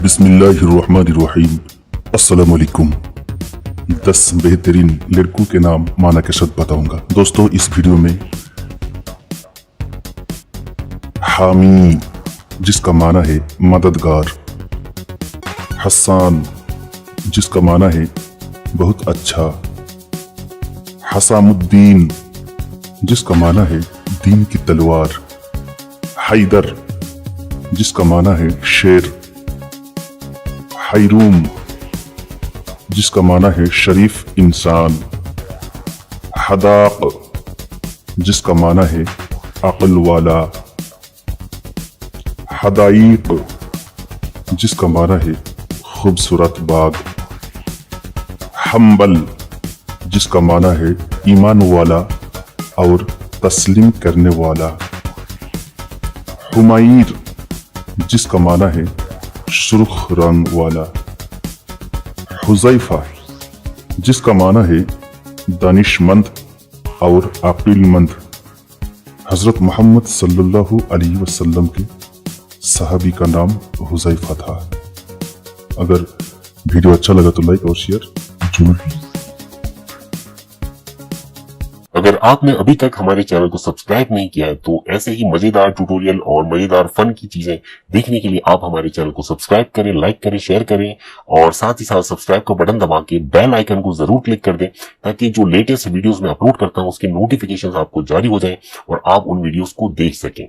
بسم اللہ الرحمن الرحیم۔ السلام علیکم۔ 10 بہترین لڑکوں کے نام معنی کے ساتھ بتاؤں گا۔ دوستو اس ویڈیو میں حامی جس کا معنی ہے مددگار، حسان جس کا معنی ہے بہت اچھا، حسام الدین جس کا معنی ہے دین کی تلوار، حیدر جس کا معنی ہے شیر، حیروم جس کا معنی ہے شریف انسان، حداق جس کا معنی ہے عقل والا، حدائق جس کا معنی ہے خوبصورت باغ، حنبل جس کا معنی ہے ایمان والا اور تسلیم کرنے والا، حمیر جس کا معنی ہے سرخ رنگ والا، حذیفہ جس کا معنی ہے دانش مند اور عقل مند۔ حضرت محمد صلی اللہ علیہ وسلم کے صحابی کا نام حذیفہ تھا۔ اگر ویڈیو اچھا لگا تو لائک اور شیئر ضرور کیجیے۔ اگر آپ نے ابھی تک ہمارے چینل کو سبسکرائب نہیں کیا ہے تو ایسے ہی مزیدار ٹیوٹوریل اور مزیدار فن کی چیزیں دیکھنے کے لیے آپ ہمارے چینل کو سبسکرائب کریں، لائک کریں، شیئر کریں اور ساتھ ہی ساتھ سبسکرائب کا بٹن دبا کے بیل آئیکن کو ضرور کلک کر دیں تاکہ جو لیٹسٹ ویڈیوز میں اپلوڈ کرتا ہوں اس کی نوٹیفیکیشن آپ کو جاری ہو جائیں اور آپ ان ویڈیوز کو دیکھ سکیں۔